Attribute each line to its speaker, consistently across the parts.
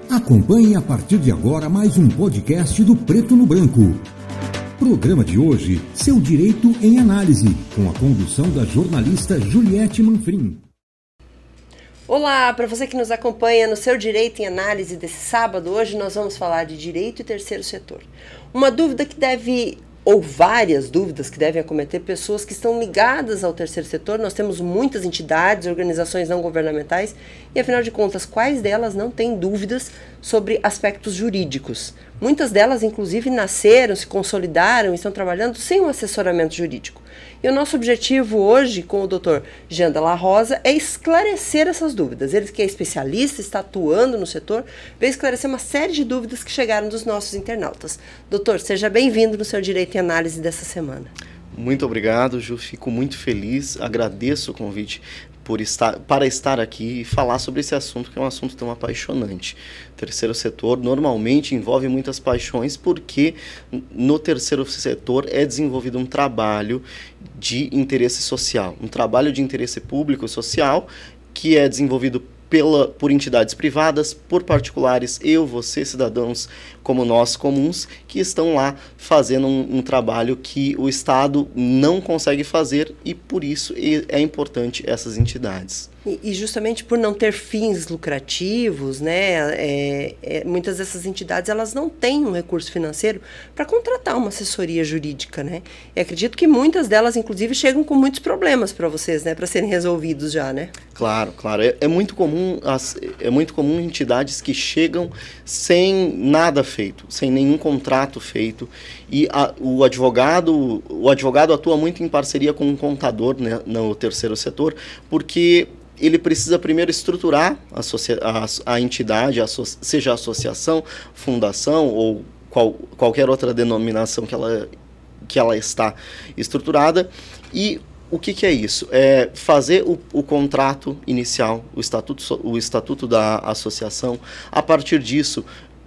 Speaker 1: Acompanhe a partir de agora mais um podcast do Preto no Branco. Programa de hoje, Seu Direito em Análise, com a condução da jornalista Juliette Manfrim.
Speaker 2: Olá, para você que nos acompanha no Seu Direito em Análise desse sábado, hoje nós vamos falar de direito e terceiro setor. Uma dúvida que deve, ou várias dúvidas que devem acometer pessoas que estão ligadas ao terceiro setor. Nós temos muitas entidades, organizações não governamentais e, afinal de contas, quais delas não têm dúvidas sobre aspectos jurídicos? Muitas delas, inclusive, nasceram, se consolidaram e estão trabalhando sem um assessoramento jurídico. E o nosso objetivo hoje com o Dr. Jean Della Rosa é esclarecer essas dúvidas. Ele que é especialista, está atuando no setor, veio esclarecer uma série de dúvidas que chegaram dos nossos internautas. Doutor, seja bem-vindo no Seu Direito em Análise dessa semana.
Speaker 3: Muito obrigado, Ju. Fico muito feliz, agradeço o convite para estar aqui e falar sobre esse assunto, que é um assunto tão apaixonante. O terceiro setor normalmente envolve muitas paixões, porque no terceiro setor é desenvolvido um trabalho de interesse social, um trabalho de interesse público e social que é desenvolvido por entidades privadas, por particulares, você, cidadãos como nós comuns, que estão lá fazendo um trabalho que o Estado não consegue fazer, e por isso é importante essas entidades.
Speaker 2: E justamente por não ter fins lucrativos, né, muitas dessas entidades elas não têm um recurso financeiro para contratar uma assessoria jurídica, né? E acredito que muitas delas, inclusive, chegam com muitos problemas para vocês, né, para serem resolvidos já, né?
Speaker 3: Claro. É muito comum entidades que chegam sem nada feito, sem nenhum contrato feito, e o advogado atua muito em parceria com um contador, né, no terceiro setor, porque ele precisa primeiro estruturar a entidade, seja associação, fundação ou qualquer outra denominação que ela está estruturada. E o que é isso? É fazer o contrato inicial, o estatuto da associação. A partir disso,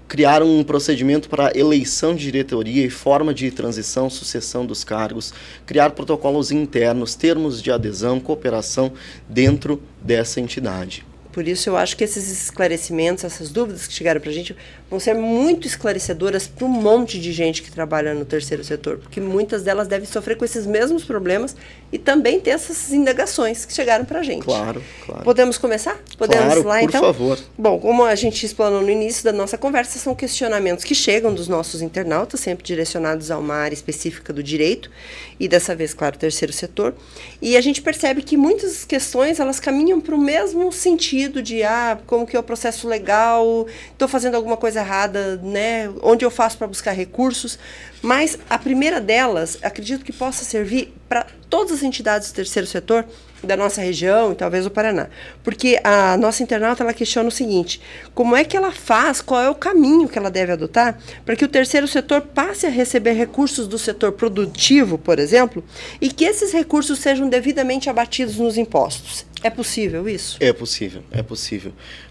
Speaker 3: criar um procedimento para eleição de diretoria e forma de transição, sucessão dos cargos, criar protocolos internos, termos de adesão, cooperação dentro dessa entidade.
Speaker 2: Por isso eu acho que esses esclarecimentos, essas dúvidas que chegaram para a gente, vão ser muito esclarecedoras para um monte de gente que trabalha no terceiro setor, porque muitas delas devem sofrer com esses mesmos problemas e também ter essas indagações que chegaram para a gente.
Speaker 3: Claro.
Speaker 2: Podemos começar? Podemos
Speaker 3: claro,
Speaker 2: lá, então?
Speaker 3: Por favor.
Speaker 2: Bom, como a gente explanou no início da nossa conversa, são questionamentos que chegam dos nossos internautas, sempre direcionados a uma área específica do direito, e dessa vez, claro, terceiro setor. E a gente percebe que muitas questões, elas caminham para o mesmo sentido de, como que é o processo legal, estou fazendo alguma coisa errada, né? Onde eu faço para buscar recursos. Mas a primeira delas, acredito que possa servir para todas as entidades do terceiro setor da nossa região e talvez do Paraná. Porque a nossa internauta, ela questiona o seguinte: como é que ela faz, qual é o caminho que ela deve adotar para que o terceiro setor passe a receber recursos do setor produtivo, por exemplo, e que esses recursos sejam devidamente abatidos nos impostos? É possível isso?
Speaker 3: É possível.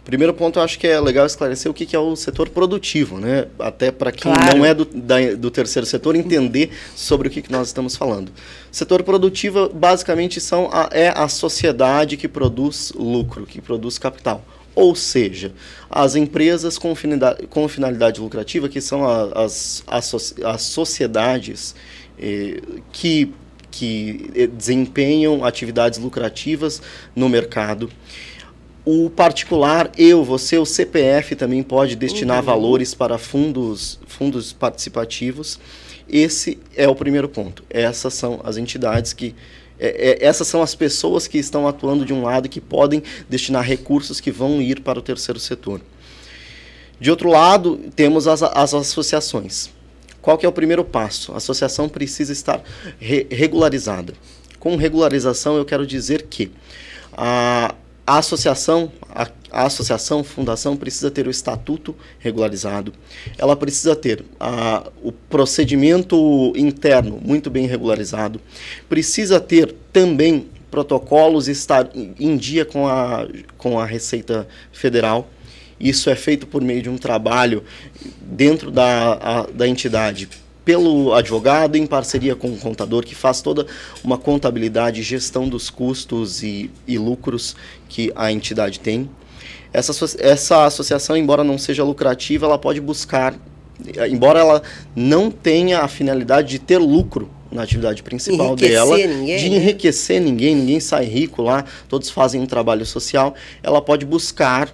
Speaker 3: Primeiro ponto, eu acho que é legal esclarecer o que é o setor produtivo, né? Até para quem não é do terceiro setor entender sobre o que nós estamos falando. Setor produtivo, basicamente, é a sociedade que produz lucro, que produz capital. Ou seja, as empresas com finalidade lucrativa, que são as sociedades que desempenham atividades lucrativas no mercado. O particular, você, o CPF também pode destinar valores para fundos participativos. Esse é o primeiro ponto. Essas são as entidades essas são as pessoas que estão atuando de um lado e que podem destinar recursos que vão ir para o terceiro setor. De outro lado, temos as associações. Qual que é o primeiro passo? A associação precisa estar regularizada. Com regularização, eu quero dizer que a associação, fundação, precisa ter o estatuto regularizado. Ela precisa ter o procedimento interno muito bem regularizado. Precisa ter também protocolos e estar em dia com a Receita Federal. Isso é feito por meio de um trabalho dentro da entidade, pelo advogado, em parceria com o contador, que faz toda uma contabilidade e gestão dos custos e lucros que a entidade tem. Essa associação, embora não seja lucrativa, ela pode buscar, embora ela não tenha a finalidade de ter lucro na atividade principal dela, de enriquecer ninguém sai rico lá, todos fazem um trabalho social, ela pode buscar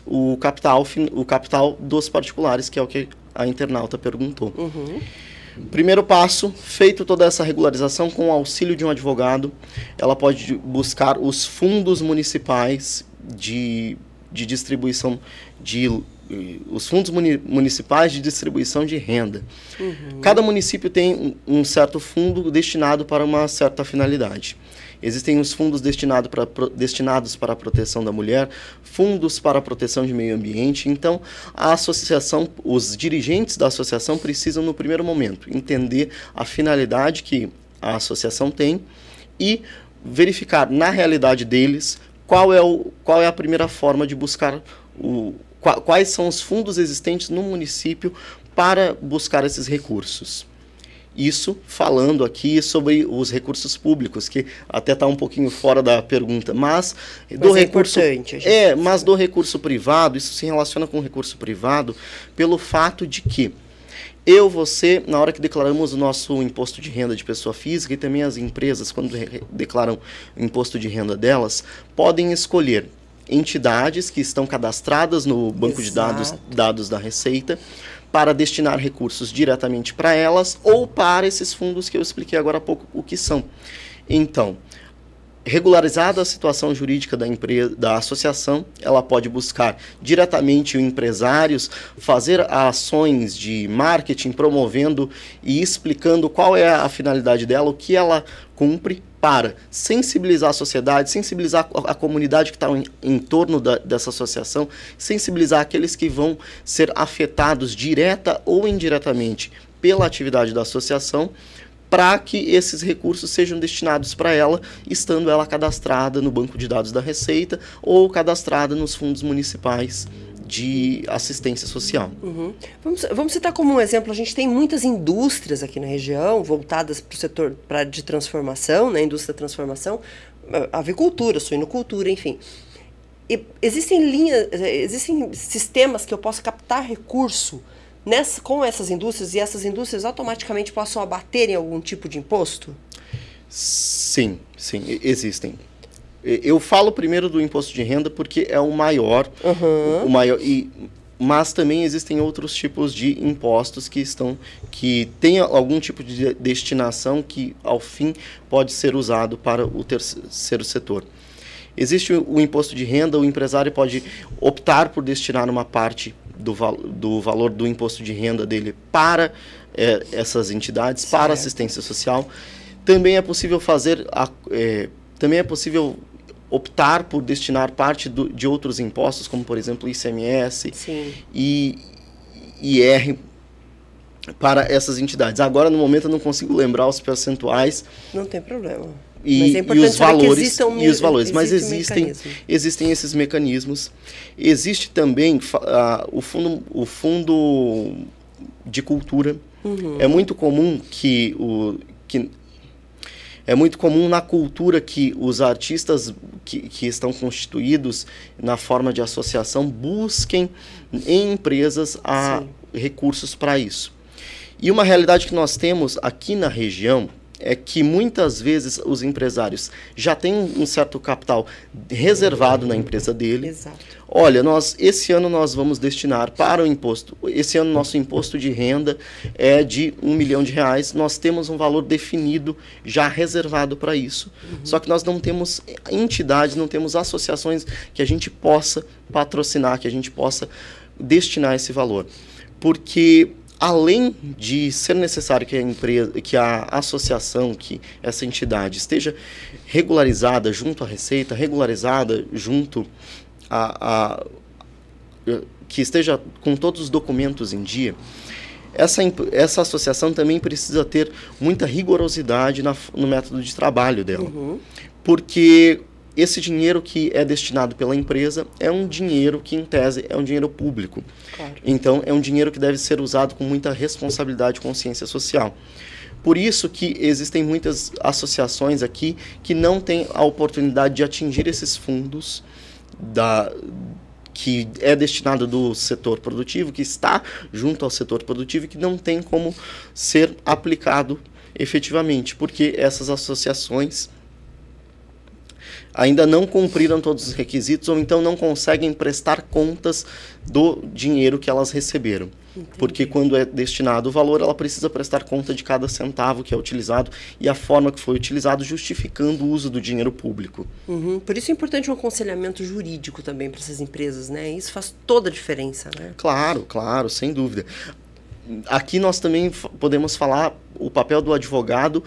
Speaker 3: o capital dos particulares, que é o que a internauta perguntou. Primeiro passo, feito toda essa regularização, com o auxílio de um advogado, ela pode buscar os fundos municipais de distribuição os fundos municipais de distribuição de renda. Cada município tem um certo fundo destinado para uma certa finalidade. Existem os fundos destinados para a proteção da mulher, fundos para a proteção de meio ambiente. Então, a associação, os dirigentes da associação precisam, no primeiro momento, entender a finalidade que a associação tem e verificar, na realidade deles, qual é a primeira forma de buscar quais são os fundos existentes no município para buscar esses recursos. Isso falando aqui sobre os recursos públicos, que até está um pouquinho fora da pergunta, mas do recurso mas do recurso privado, isso se relaciona com o recurso privado pelo fato de que você, na hora que declaramos o nosso imposto de renda de pessoa física, e também as empresas, quando declaram o imposto de renda delas, podem escolher entidades que estão cadastradas no banco de dados da Receita para destinar recursos diretamente para elas ou para esses fundos que eu expliquei agora há pouco o que são. Então, regularizada a situação jurídica da associação, ela pode buscar diretamente os empresários, fazer ações de marketing, promovendo e explicando qual é a finalidade dela, o que ela cumpre, para sensibilizar a sociedade, sensibilizar a comunidade que está em torno dessa associação, sensibilizar aqueles que vão ser afetados direta ou indiretamente pela atividade da associação, para que esses recursos sejam destinados para ela, estando ela cadastrada no banco de dados da Receita ou cadastrada nos fundos municipais de assistência social.
Speaker 2: Vamos citar como um exemplo, a gente tem muitas indústrias aqui na região, voltadas para o setor de transformação, né, indústria da transformação, avicultura, suinocultura, enfim. Existem sistemas que eu posso captar recurso com essas indústrias, e essas indústrias automaticamente possam abater em algum tipo de imposto?
Speaker 3: Sim, existem. Eu falo primeiro do imposto de renda porque é o maior, mas também existem outros tipos de impostos que têm algum tipo de destinação que, ao fim, pode ser usado para o terceiro setor. Existe o imposto de renda, o empresário pode optar por destinar uma parte do valor do imposto de renda dele para essas entidades, para assistência social. Também é possível optar por destinar parte de outros impostos, como, por exemplo, ICMS e IR, para essas entidades. Agora, no momento, eu não consigo lembrar os percentuais.
Speaker 2: Não tem problema.
Speaker 3: Mas é importante os valores, mas existem esses mecanismos. Existe também o fundo de cultura. É muito comum na cultura que os artistas que estão constituídos na forma de associação busquem em empresas recursos para isso. E uma realidade que nós temos aqui na região é que muitas vezes os empresários já têm um certo capital reservado na empresa dele.
Speaker 2: Exato.
Speaker 3: Olha, esse ano nós vamos destinar para o imposto, esse ano nosso imposto de renda é de R$1 milhão, nós temos um valor definido, já reservado para isso. Só que nós não temos entidades, não temos associações que a gente possa patrocinar, que a gente possa destinar esse valor. Porque além de ser necessário que a associação, que essa entidade esteja regularizada junto à Receita, regularizada junto que esteja com todos os documentos em dia, essa associação também precisa ter muita rigorosidade no método de trabalho dela. Porque esse dinheiro que é destinado pela empresa é um dinheiro que, em tese, é um dinheiro público. Claro. Então, é um dinheiro que deve ser usado com muita responsabilidade e consciência social. Por isso que existem muitas associações aqui que não têm a oportunidade de atingir esses fundos que é destinado do setor produtivo, que está junto ao setor produtivo e que não tem como ser aplicado efetivamente, porque essas associações ainda não cumpriram todos os requisitos ou então não conseguem prestar contas do dinheiro que elas receberam. Entendi. Porque quando é destinado o valor, ela precisa prestar conta de cada centavo que é utilizado e a forma que foi utilizado, justificando o uso do dinheiro público.
Speaker 2: Por isso é importante um aconselhamento jurídico também para essas empresas, né? Isso faz toda a diferença, né?
Speaker 3: Claro, claro, sem dúvida. Aqui nós também podemos falar o papel do advogado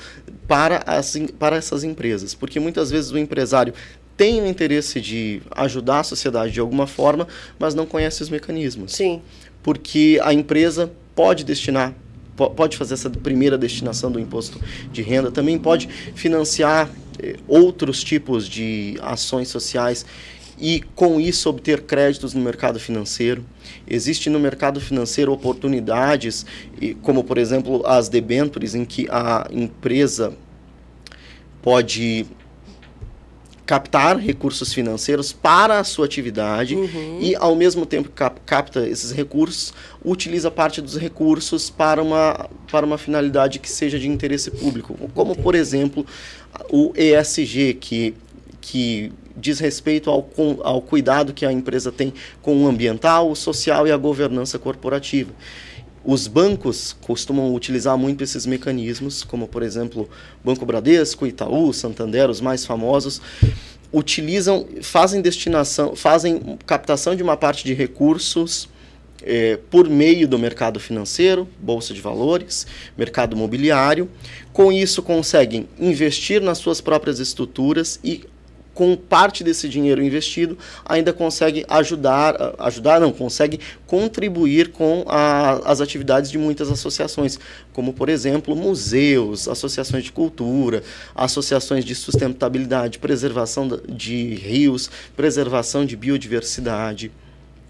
Speaker 3: para essas empresas, porque muitas vezes o empresário tem o interesse de ajudar a sociedade de alguma forma, mas não conhece os mecanismos.
Speaker 2: Sim.
Speaker 3: Porque a empresa pode pode fazer essa primeira destinação do imposto de renda, também pode financiar outros tipos de ações sociais e, com isso, obter créditos no mercado financeiro. Existe no mercado financeiro oportunidades, como, por exemplo, as debêntures, em que a empresa pode captar recursos financeiros para a sua atividade e, ao mesmo tempo que capta esses recursos, utiliza parte dos recursos para uma finalidade que seja de interesse público, como, por exemplo, o ESG, que diz respeito ao cuidado que a empresa tem com o ambiental, o social e a governança corporativa. Os bancos costumam utilizar muito esses mecanismos, como, por exemplo, Banco Bradesco, Itaú, Santander, os mais famosos, fazem captação de uma parte de recursos por meio do mercado financeiro, bolsa de valores, mercado imobiliário. Com isso, conseguem investir nas suas próprias estruturas e, com parte desse dinheiro investido, ainda consegue consegue contribuir com as atividades de muitas associações, como, por exemplo, museus, associações de cultura, associações de sustentabilidade, preservação de rios, preservação de biodiversidade.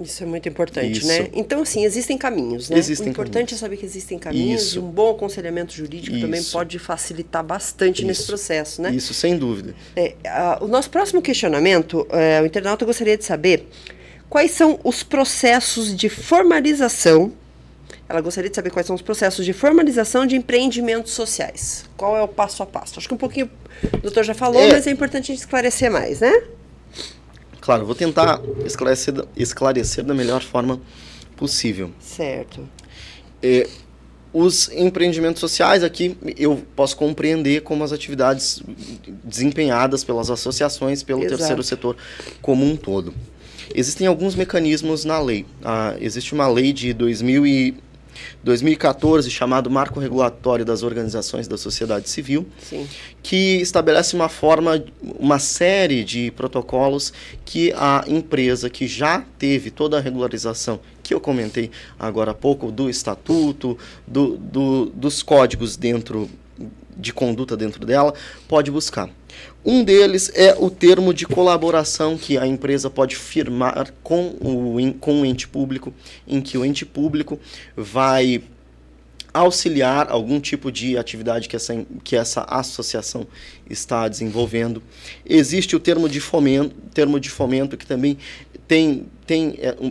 Speaker 2: Isso é muito importante, né? Então, assim, existem caminhos, né? O importante é saber que existem caminhos e um bom aconselhamento jurídico também pode facilitar bastante nesse processo, né?
Speaker 3: Isso, sem dúvida.
Speaker 2: O nosso próximo questionamento, o internauta gostaria de saber quais são os processos de formalização. Ela gostaria de saber quais são os processos de formalização de empreendimentos sociais. Qual é o passo a passo? Acho que um pouquinho o doutor já falou, mas é importante a gente esclarecer mais, né?
Speaker 3: Claro, vou tentar esclarecer da melhor forma possível.
Speaker 2: Certo.
Speaker 3: Os empreendimentos sociais aqui eu posso compreender como as atividades desempenhadas pelas associações, pelo terceiro setor como um todo. Existem alguns mecanismos na lei. Existe uma lei de 2014, chamado Marco Regulatório das Organizações da Sociedade Civil,
Speaker 2: Sim.
Speaker 3: que estabelece uma série de protocolos que a empresa que já teve toda a regularização, que eu comentei agora há pouco, do estatuto, dos códigos de conduta dentro dela, pode buscar. Um deles é o termo de colaboração que a empresa pode firmar com o ente público, em que o ente público vai auxiliar algum tipo de atividade que essa associação está desenvolvendo. Existe o termo de fomento que também tem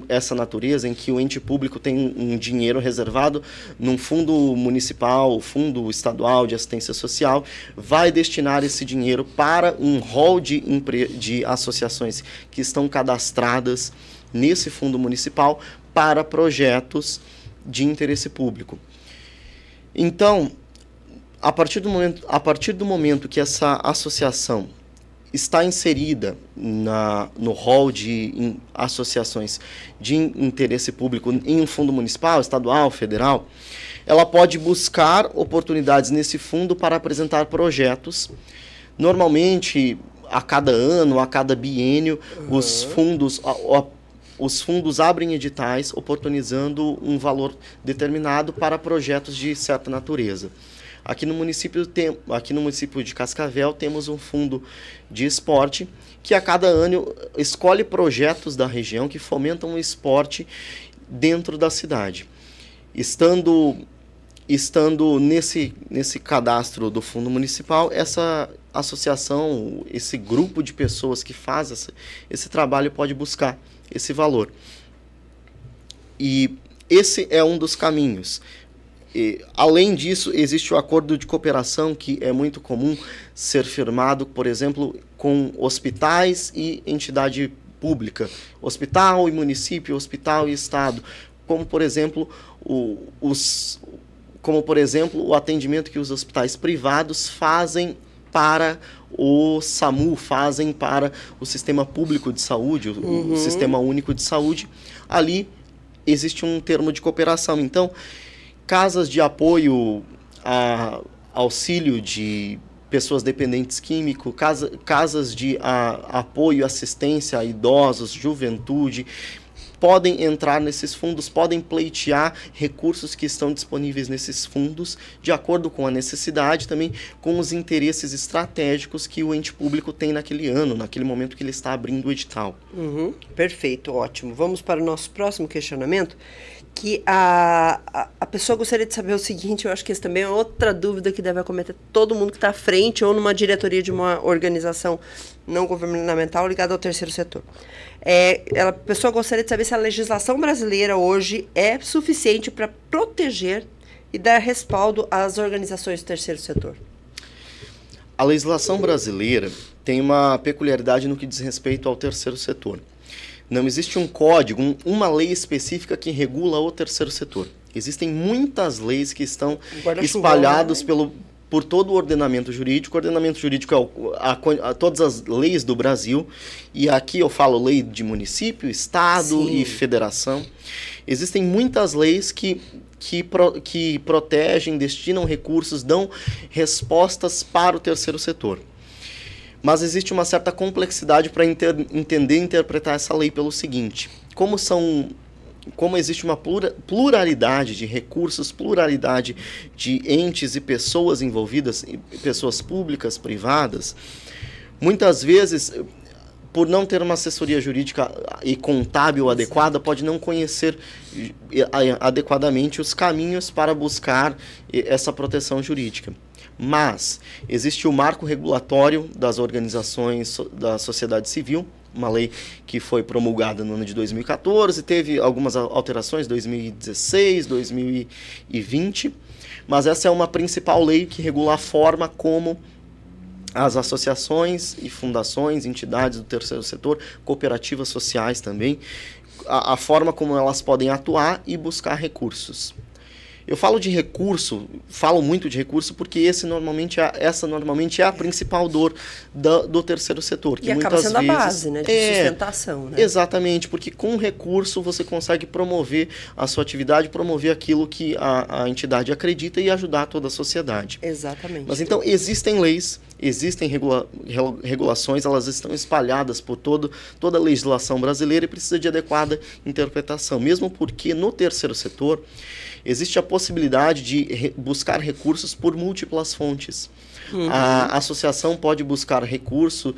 Speaker 3: essa natureza, em que o ente público tem um dinheiro reservado num fundo municipal, fundo estadual de assistência social, vai destinar esse dinheiro para um rol de associações que estão cadastradas nesse fundo municipal para projetos de interesse público. Então, a partir do momento que essa associação está inserida no rol de associações de interesse público em um fundo municipal, estadual, federal, ela pode buscar oportunidades nesse fundo para apresentar projetos. Normalmente, a cada ano, a cada biênio, os fundos abrem editais oportunizando um valor determinado para projetos de certa natureza. Aqui no município de Cascavel temos um fundo de esporte que a cada ano escolhe projetos da região que fomentam o esporte dentro da cidade. Estando nesse cadastro do fundo municipal, essa associação, esse grupo de pessoas que faz esse trabalho pode buscar esse valor. E esse é um dos caminhos. E, além disso, existe o acordo de cooperação, que é muito comum ser firmado, por exemplo, com hospitais e entidade pública, hospital e município, hospital e estado, como por exemplo o atendimento que os hospitais privados fazem para o SAMU, fazem para o Sistema Público de Saúde, o Sistema Único de Saúde. Ali existe um termo de cooperação. Então, casas de apoio a auxílio de pessoas dependentes químicos, casas de apoio e assistência a idosos, juventude, podem entrar nesses fundos, podem pleitear recursos que estão disponíveis nesses fundos, de acordo com a necessidade, também com os interesses estratégicos que o ente público tem naquele ano, naquele momento que ele está abrindo o edital.
Speaker 2: Perfeito, ótimo. Vamos para o nosso próximo questionamento, que a pessoa gostaria de saber o seguinte, eu acho que esse também é outra dúvida que deve acometer todo mundo que está à frente ou numa diretoria de uma organização não governamental ligada ao terceiro setor. A pessoa gostaria de saber se a legislação brasileira hoje é suficiente para proteger e dar respaldo às organizações do terceiro setor.
Speaker 3: A legislação brasileira tem uma peculiaridade no que diz respeito ao terceiro setor. Não existe um código, uma lei específica que regula o terceiro setor. Existem muitas leis que estão espalhadas por todo o ordenamento jurídico. O ordenamento jurídico é todas as leis do Brasil. E aqui eu falo lei de município, estado e federação. Existem muitas leis que protegem, destinam recursos, dão respostas para o terceiro setor. Mas existe uma certa complexidade para entender e interpretar essa lei pelo seguinte: como existe uma pluralidade de recursos, pluralidade de entes e pessoas envolvidas, pessoas públicas, privadas, muitas vezes, por não ter uma assessoria jurídica e contábil adequada, pode não conhecer adequadamente os caminhos para buscar essa proteção jurídica. Mas existe o marco regulatório das organizações da sociedade civil, uma lei que foi promulgada no ano de 2014, teve algumas alterações em 2016, 2020, mas essa é uma principal lei que regula a forma como as associações e fundações, entidades do terceiro setor, cooperativas sociais também, a forma como elas podem atuar e buscar recursos. Eu falo de recurso, falo muito de recurso porque essa normalmente é a principal dor do terceiro setor. Que
Speaker 2: e acaba
Speaker 3: muitas
Speaker 2: sendo
Speaker 3: vezes,
Speaker 2: a base, né, de sustentação. Né?
Speaker 3: Exatamente, porque com recurso você consegue promover a sua atividade, promover aquilo que a entidade acredita e ajudar toda a sociedade.
Speaker 2: Exatamente.
Speaker 3: Mas então existem leis, existem regulações, elas estão espalhadas por toda a legislação brasileira e precisa de adequada interpretação. Mesmo porque no terceiro setor existe a possibilidade de buscar recursos por múltiplas fontes. A associação pode buscar recurso,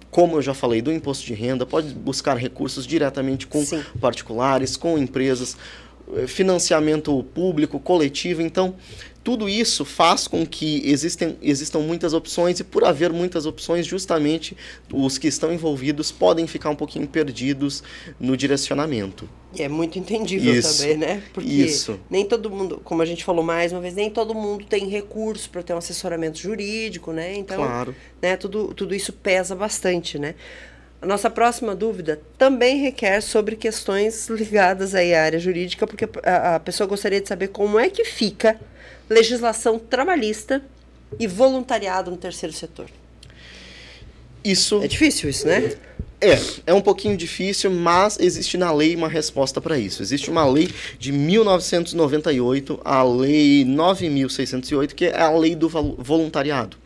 Speaker 3: como eu já falei, do imposto de renda, pode buscar recursos diretamente com particulares, com empresas, financiamento público, coletivo. Então, tudo isso faz com que existam muitas opções, e por haver muitas opções, justamente os que estão envolvidos podem ficar um pouquinho perdidos no direcionamento.
Speaker 2: E é muito entendível também, né? Porque nem todo mundo, como a gente falou mais uma vez, nem todo mundo tem recurso para ter um assessoramento jurídico, né? Então, né, tudo isso pesa bastante, né? A nossa próxima dúvida também requer sobre questões ligadas aí à área jurídica, porque a pessoa gostaria de saber como é que fica legislação trabalhista e voluntariado no terceiro setor.
Speaker 3: Isso...
Speaker 2: É difícil isso, né?
Speaker 3: É um pouquinho difícil, mas existe na lei uma resposta para isso. Existe uma lei de 1998, a Lei 9.608, que é a lei do voluntariado.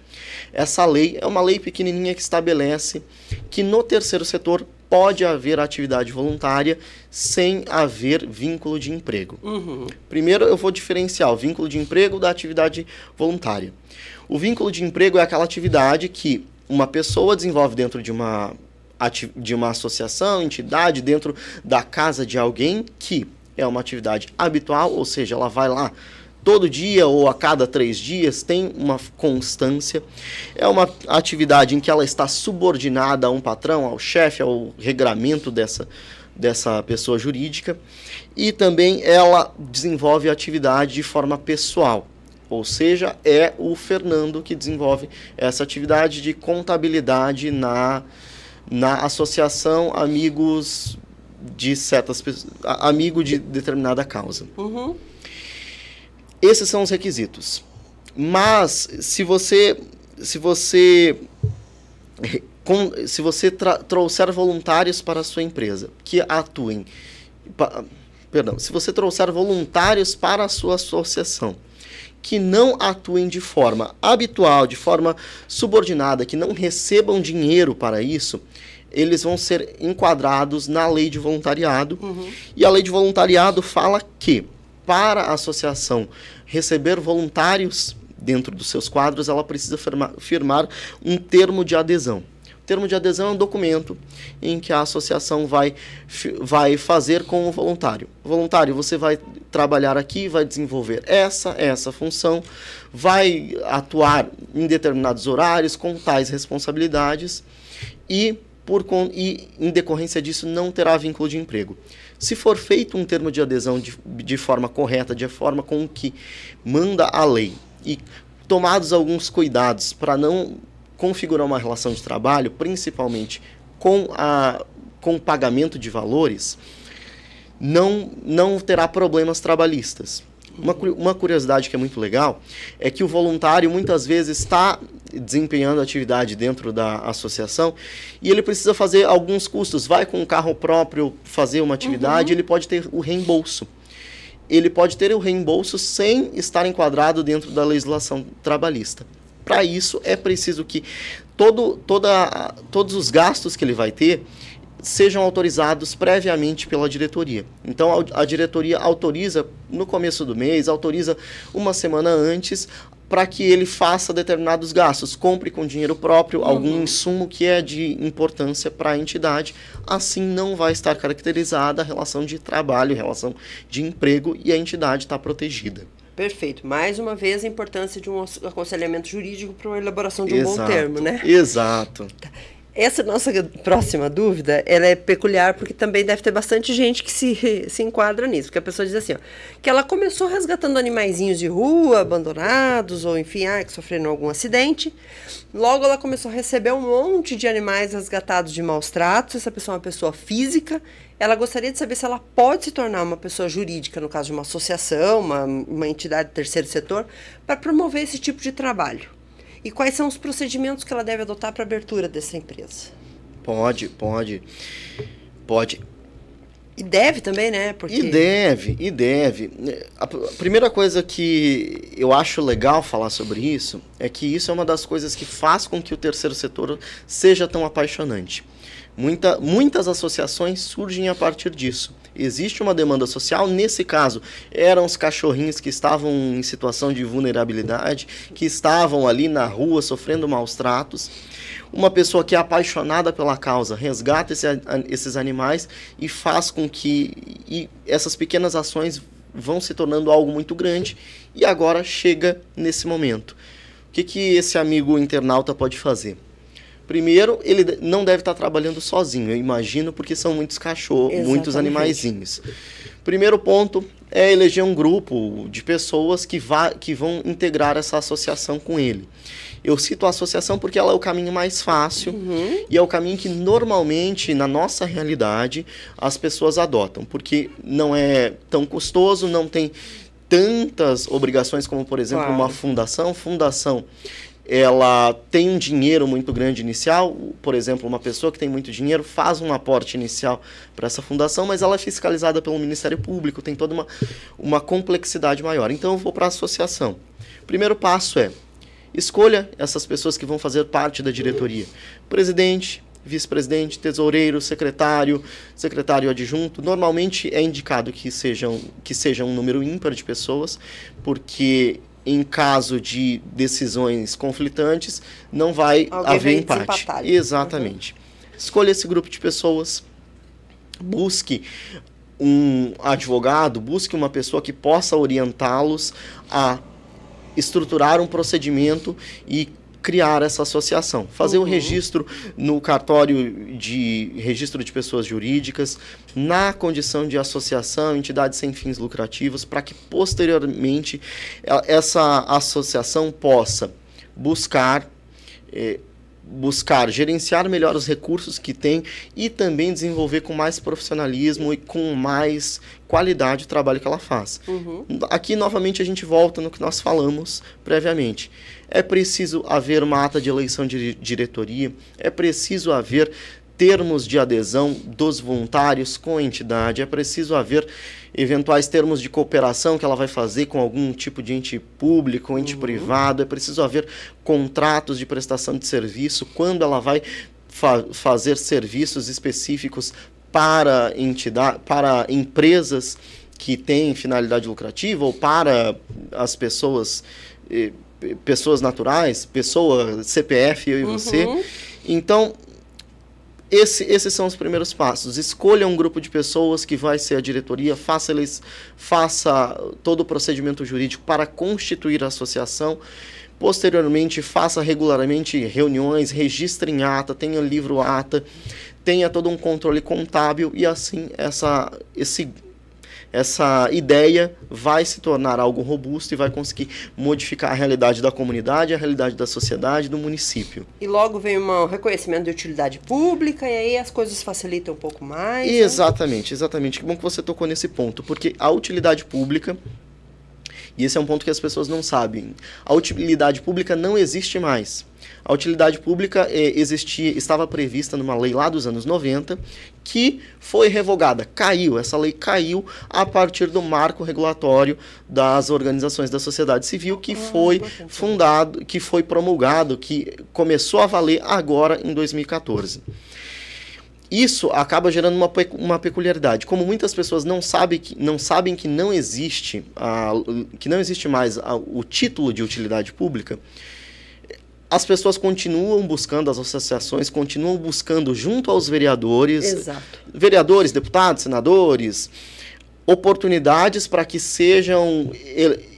Speaker 3: Essa lei é uma lei pequenininha que estabelece que no terceiro setor pode haver atividade voluntária sem haver vínculo de emprego. Primeiro eu vou diferenciar o vínculo de emprego da atividade voluntária. O vínculo de emprego é aquela atividade que uma pessoa desenvolve dentro de uma associação, entidade, dentro da casa de alguém, que é uma atividade habitual, ou seja, ela vai lá todo dia ou a cada 3 dias, tem uma constância. É uma atividade em que ela está subordinada a um patrão, ao chefe, ao regramento dessa pessoa jurídica, e também ela desenvolve a atividade de forma pessoal, ou seja, é o Fernando que desenvolve essa atividade de contabilidade na associação amigos de amigo de determinada causa.
Speaker 2: Uhum.
Speaker 3: Esses são os requisitos. Mas se você trouxer voluntários para a sua empresa que atuem, se você trouxer voluntários para a sua associação que não atuem de forma habitual, de forma subordinada, que não recebam dinheiro para isso, eles vão ser enquadrados na lei de voluntariado.
Speaker 2: Uhum.
Speaker 3: E a lei de voluntariado fala que, para a associação receber voluntários dentro dos seus quadros, ela precisa firmar um termo de adesão. O termo de adesão é um documento em que a associação vai fazer com o voluntário. Voluntário, você vai trabalhar aqui, vai desenvolver essa função, vai atuar em determinados horários, com tais responsabilidades, e em decorrência disso não terá vínculo de emprego. Se for feito um termo de adesão de forma correta, de forma com que manda a lei, e tomados alguns cuidados para não configurar uma relação de trabalho, principalmente com o pagamento de valores, não terá problemas trabalhistas. Uma curiosidade que é muito legal é que o voluntário muitas vezes está desempenhando atividade dentro da associação e ele precisa fazer alguns custos. Vai com um carro próprio fazer uma atividade, ele pode ter o reembolso. Ele pode ter o reembolso sem estar enquadrado dentro da legislação trabalhista. Para isso, é preciso que todos os gastos que ele vai ter sejam autorizados previamente pela diretoria. Então, a diretoria autoriza no começo do mês, autoriza uma semana antes, para que ele faça determinados gastos, compre com dinheiro próprio algum insumo que é de importância para a entidade. Assim, não vai estar caracterizada a relação de trabalho, relação de emprego, e a entidade está protegida.
Speaker 2: Perfeito. Mais uma vez, a importância de um aconselhamento jurídico para a elaboração de um bom termo, né?
Speaker 3: Exato.
Speaker 2: Essa nossa próxima dúvida, ela é peculiar porque também deve ter bastante gente que se enquadra nisso. Porque a pessoa diz assim, ó, que ela começou resgatando animaizinhos de rua, abandonados, ou enfim, que sofreram algum acidente. Logo ela começou a receber um monte de animais resgatados de maus tratos. Essa pessoa é uma pessoa física. Ela gostaria de saber se ela pode se tornar uma pessoa jurídica, no caso de uma associação, uma entidade do terceiro setor, para promover esse tipo de trabalho. E quais são os procedimentos que ela deve adotar para a abertura dessa empresa?
Speaker 3: Pode.
Speaker 2: E deve também, né? Porque...
Speaker 3: E deve. A primeira coisa que eu acho legal falar sobre isso é que isso é uma das coisas que faz com que o terceiro setor seja tão apaixonante. Muitas associações surgem a partir disso. Existe uma demanda social, nesse caso, eram os cachorrinhos que estavam em situação de vulnerabilidade, que estavam ali na rua sofrendo maus tratos. Uma pessoa que é apaixonada pela causa resgata esses animais e faz com que essas pequenas ações vão se tornando algo muito grande, e agora chega nesse momento. O que esse amigo internauta pode fazer? Primeiro, ele não deve estar trabalhando sozinho, eu imagino, porque são muitos cachorros, muitos animaizinhos. Primeiro ponto é eleger um grupo de pessoas que vão integrar essa associação com ele. Eu cito a associação porque ela é o caminho mais fácil e é o caminho que normalmente, na nossa realidade, as pessoas adotam, porque não é tão custoso, não tem tantas obrigações como, por exemplo, uma fundação. Fundação, ela tem um dinheiro muito grande inicial. Por exemplo, uma pessoa que tem muito dinheiro faz um aporte inicial para essa fundação, mas ela é fiscalizada pelo Ministério Público, tem toda uma complexidade maior. Então eu vou para a associação. Primeiro passo é: escolha essas pessoas que vão fazer parte da diretoria. Presidente, vice-presidente, tesoureiro, secretário adjunto. Normalmente é indicado que seja um número ímpar de pessoas, porque em caso de decisões conflitantes, não vai haver empate. Exatamente. Escolha esse grupo de pessoas, busque um advogado, busque uma pessoa que possa orientá-los a estruturar um procedimento e criar essa associação, fazer o registro no cartório de registro de pessoas jurídicas, na condição de associação, entidade sem fins lucrativos, para que posteriormente essa associação possa buscar gerenciar melhor os recursos que tem e também desenvolver com mais profissionalismo e com mais qualidade o trabalho que ela faz. Aqui, novamente, a gente volta no que nós falamos previamente. É preciso haver uma ata de eleição de diretoria, é preciso haver termos de adesão dos voluntários com a entidade, é preciso haver eventuais termos de cooperação que ela vai fazer com algum tipo de ente público, ente privado, é preciso haver contratos de prestação de serviço, quando ela vai fazer serviços específicos para empresas que têm finalidade lucrativa ou para as pessoas naturais, CPF, eu e você. Então, esses são os primeiros passos. Escolha um grupo de pessoas que vai ser a diretoria, faça todo o procedimento jurídico para constituir a associação. Posteriormente, faça regularmente reuniões, registre em ata, tenha livro ata, tenha todo um controle contábil e assim essa ideia vai se tornar algo robusto e vai conseguir modificar a realidade da comunidade, a realidade da sociedade, do município.
Speaker 2: E logo vem um reconhecimento de utilidade pública e aí as coisas facilitam um pouco mais.
Speaker 3: Exatamente, exatamente. Que bom que você tocou nesse ponto, porque a utilidade pública, e esse é um ponto que as pessoas não sabem, a utilidade pública não existe mais. A utilidade pública estava prevista numa lei lá dos anos 90, que foi revogada, essa lei caiu a partir do marco regulatório das organizações da sociedade civil, que foi fundado, que foi promulgado, que começou a valer agora em 2014. Isso acaba gerando uma peculiaridade. Como muitas pessoas não sabem que não existe mais o título de utilidade pública, as pessoas continuam buscando, as associações continuam buscando junto aos vereadores, vereadores, deputados, senadores, oportunidades para que sejam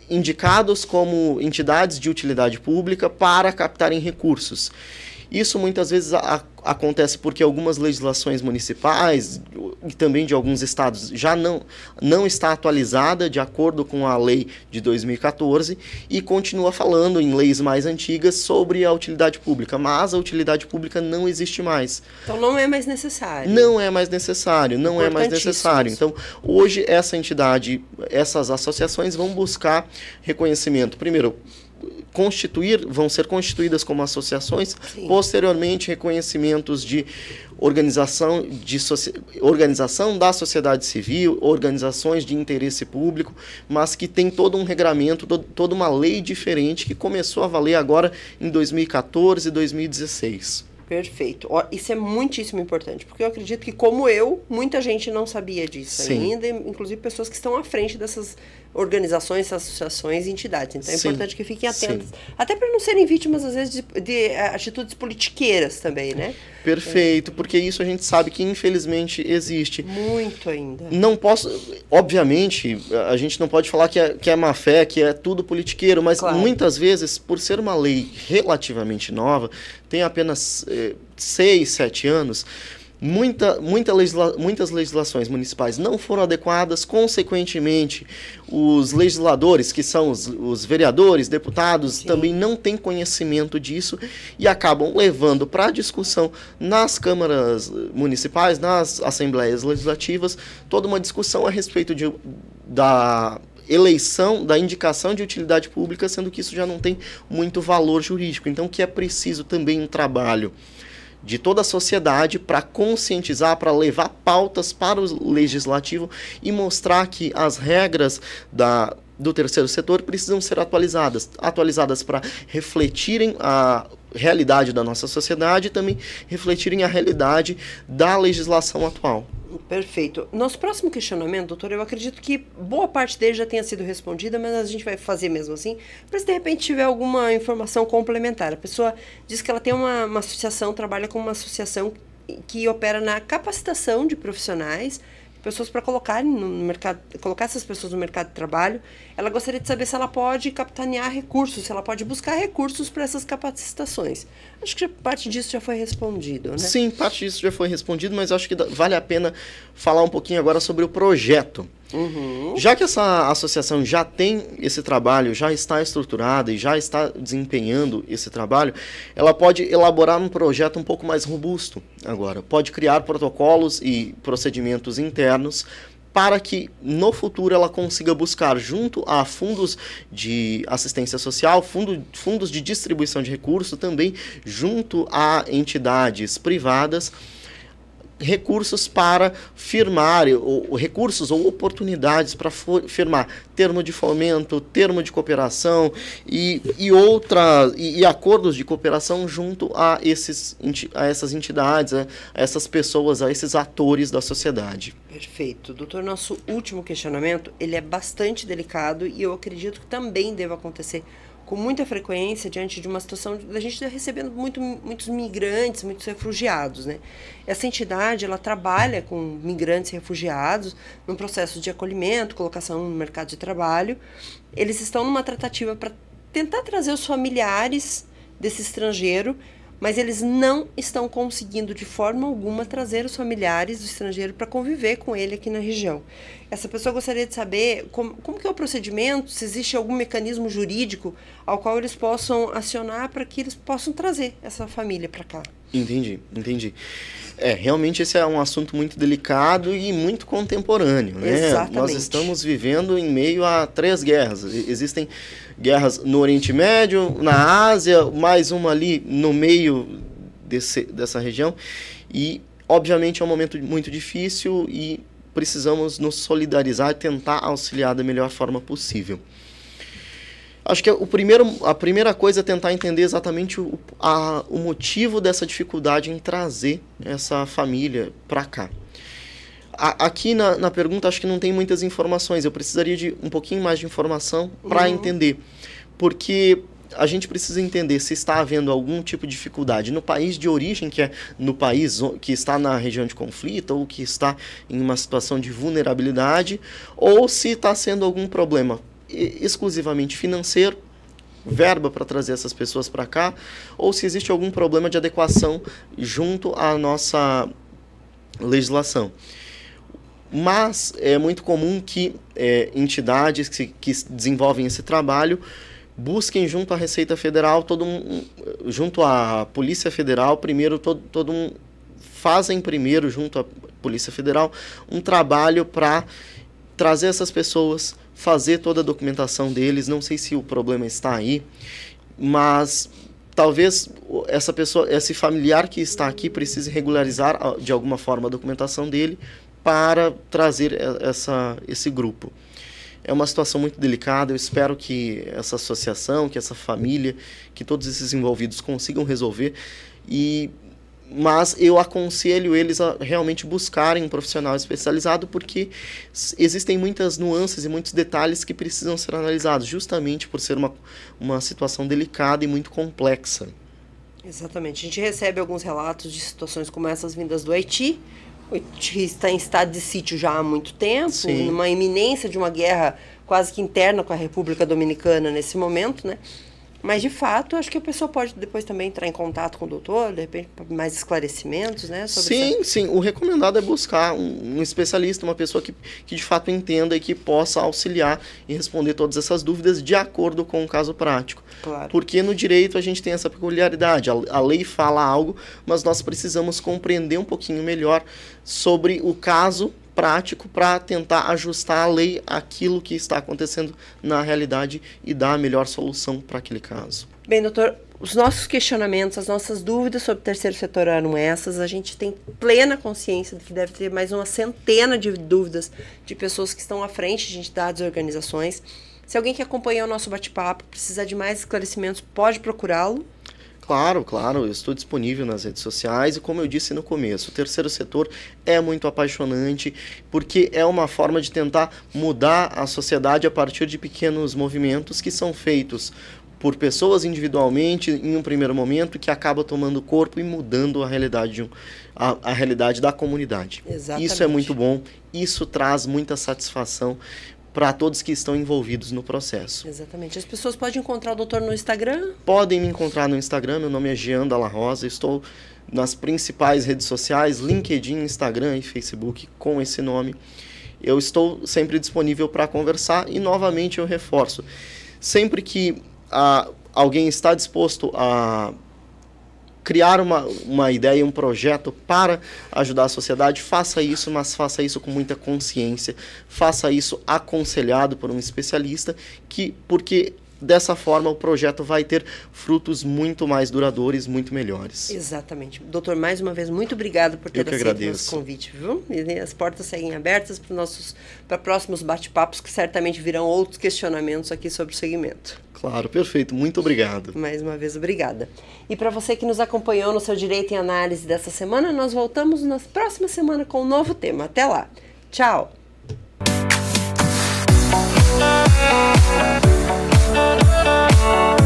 Speaker 3: indicados como entidades de utilidade pública para captarem recursos. Isso muitas vezes acontece porque algumas legislações municipais e também de alguns estados já não está atualizada de acordo com a lei de 2014 e continua falando em leis mais antigas sobre a utilidade pública, mas a utilidade pública não existe mais.
Speaker 2: Então não é mais necessário.
Speaker 3: Não é mais necessário. Então hoje essas associações vão buscar reconhecimento. Primeiro, vão ser constituídas como associações, sim. Posteriormente reconhecimentos de organização da sociedade civil, organizações de interesse público, mas que tem todo um regramento, toda uma lei diferente que começou a valer agora em 2014 e 2016.
Speaker 2: Perfeito. Isso é muitíssimo importante, porque eu acredito que, como muita gente não sabia disso ainda, inclusive pessoas que estão à frente dessas organizações, associações e entidades. Então é importante que fiquem atentos, até para não serem vítimas, às vezes, de atitudes politiqueiras também, né?
Speaker 3: Perfeito, porque isso a gente sabe que, infelizmente, existe.
Speaker 2: Muito ainda.
Speaker 3: Não posso... Obviamente, a gente não pode falar que é má fé, que é tudo politiqueiro, mas muitas vezes, por ser uma lei relativamente nova, tem apenas 6, 7 anos... Muitas legislações municipais não foram adequadas, consequentemente, os legisladores, que são os vereadores, deputados, sim. Também não têm conhecimento disso e acabam levando para a discussão nas câmaras municipais, nas assembleias legislativas, toda uma discussão a respeito da eleição, da indicação de utilidade pública, sendo que isso já não tem muito valor jurídico. Então, que é preciso também um trabalho de toda a sociedade para conscientizar, para levar pautas para o legislativo e mostrar que as regras do terceiro setor precisam ser atualizadas para refletirem a realidade da nossa sociedade e também refletirem a realidade da legislação atual.
Speaker 2: Perfeito. Nosso próximo questionamento, doutor, eu acredito que boa parte dele já tenha sido respondida, mas a gente vai fazer mesmo assim, para se de repente tiver alguma informação complementar. A pessoa diz que ela tem uma associação, trabalha com uma associação que opera na capacitação de profissionais pessoas para colocar no mercado, colocar essas pessoas no mercado de trabalho. Ela gostaria de saber se ela pode capitanear recursos, se ela pode buscar recursos para essas capacitações. Acho que parte disso já foi respondido, né?
Speaker 3: Sim, parte disso já foi respondido, mas acho que vale a pena falar um pouquinho agora sobre o projeto. Já que essa associação já tem esse trabalho, já está estruturada e já está desempenhando esse trabalho, ela pode elaborar um projeto um pouco mais robusto agora. Pode criar protocolos e procedimentos internos para que no futuro ela consiga buscar junto a fundos de assistência social, fundos de distribuição de recursos, também junto a entidades privadas, recursos para firmar, recursos ou oportunidades para firmar termo de fomento, termo de cooperação e acordos de cooperação junto a essas entidades, a essas pessoas, a esses atores da sociedade.
Speaker 2: Perfeito. Doutor, nosso último questionamento, ele é bastante delicado e eu acredito que também deva acontecer com muita frequência diante de uma situação da gente está recebendo muitos migrantes, muitos refugiados, né? Essa entidade, ela trabalha com migrantes e refugiados num processo de acolhimento, colocação no mercado de trabalho. Eles estão numa tratativa para tentar trazer os familiares desse estrangeiro, mas eles não estão conseguindo de forma alguma trazer os familiares do estrangeiro para conviver com ele aqui na região. Essa pessoa gostaria de saber como que é o procedimento, se existe algum mecanismo jurídico ao qual eles possam acionar para que eles possam trazer essa família para cá.
Speaker 3: Entendi. Realmente esse é um assunto muito delicado e muito contemporâneo, né?
Speaker 2: Exatamente.
Speaker 3: Nós estamos vivendo em meio a 3 guerras. Existem guerras no Oriente Médio, na Ásia, mais uma ali no meio dessa região. E, obviamente, é um momento muito difícil e precisamos nos solidarizar e tentar auxiliar da melhor forma possível. Acho que a primeira coisa é tentar entender exatamente o motivo dessa dificuldade em trazer essa família para cá. Aqui na pergunta acho que não tem muitas informações, eu precisaria de um pouquinho mais de informação para entender, porque a gente precisa entender se está havendo algum tipo de dificuldade no país de origem, que é no país que está na região de conflito ou que está em uma situação de vulnerabilidade, ou se está sendo algum problema exclusivamente financeiro, verba para trazer essas pessoas para cá, ou se existe algum problema de adequação junto à nossa legislação. Mas é muito comum que entidades que desenvolvem esse trabalho busquem junto à Receita Federal, junto à Polícia Federal, fazem primeiro junto à Polícia Federal um trabalho para trazer essas pessoas, fazer toda a documentação deles. Não sei se o problema está aí, mas talvez esse familiar que está aqui precise regularizar de alguma forma a documentação dele para trazer esse grupo. É uma situação muito delicada, eu espero que essa associação, que essa família, que todos esses envolvidos consigam resolver, mas eu aconselho eles a realmente buscarem um profissional especializado, porque existem muitas nuances e muitos detalhes que precisam ser analisados, justamente por ser uma situação delicada e muito complexa.
Speaker 2: Exatamente. A gente recebe alguns relatos de situações como essas vindas do Haiti. O Haiti está em estado de sítio já há muito tempo,
Speaker 3: Sim.
Speaker 2: numa iminência de uma guerra quase que interna com a República Dominicana nesse momento, né? Mas, de fato, acho que a pessoa pode depois também entrar em contato com o doutor, de repente, para mais esclarecimentos, né?
Speaker 3: Sim. O recomendado é buscar um especialista, uma pessoa que de fato entenda e que possa auxiliar e responder todas essas dúvidas de acordo com o caso prático.
Speaker 2: Claro.
Speaker 3: Porque no direito a gente tem essa peculiaridade. A lei fala algo, mas nós precisamos compreender um pouquinho melhor sobre o caso prático para tentar ajustar a lei àquilo que está acontecendo na realidade e dar a melhor solução para aquele caso.
Speaker 2: Bem, doutor, os nossos questionamentos, as nossas dúvidas sobre o terceiro setor eram essas. A gente tem plena consciência de que deve ter mais uma centena de dúvidas de pessoas que estão à frente de entidades e organizações. Se alguém que acompanha o nosso bate-papo precisar de mais esclarecimentos, pode procurá-lo.
Speaker 3: Claro, eu estou disponível nas redes sociais e, como eu disse no começo, o terceiro setor é muito apaixonante porque é uma forma de tentar mudar a sociedade a partir de pequenos movimentos que são feitos por pessoas individualmente em um primeiro momento, que acaba tomando corpo e mudando a realidade, a realidade da comunidade.
Speaker 2: Exatamente.
Speaker 3: Isso é muito bom, isso traz muita satisfação para todos que estão envolvidos no processo.
Speaker 2: Exatamente. As pessoas podem encontrar o doutor no Instagram?
Speaker 3: Podem me encontrar no Instagram, meu nome é Jean Dalla Rosa, estou nas principais redes sociais, LinkedIn, Instagram e Facebook com esse nome. Eu estou sempre disponível para conversar e, novamente, eu reforço. Sempre que alguém está disposto a criar uma ideia, um projeto para ajudar a sociedade, faça isso, mas faça isso com muita consciência, faça isso aconselhado por um especialista, porque dessa forma o projeto vai ter frutos muito mais duradouros, muito melhores.
Speaker 2: Exatamente. Doutor, mais uma vez, muito obrigado por ter aceito o nosso convite, viu? E as portas seguem abertas para próximos bate-papos, que certamente virão outros questionamentos aqui sobre o segmento.
Speaker 3: Claro, perfeito. Muito obrigado.
Speaker 2: Mais uma vez, obrigada. E para você que nos acompanhou no seu Direito em Análise dessa semana, nós voltamos na próxima semana com um novo tema. Até lá. Tchau.
Speaker 4: We'll be right back.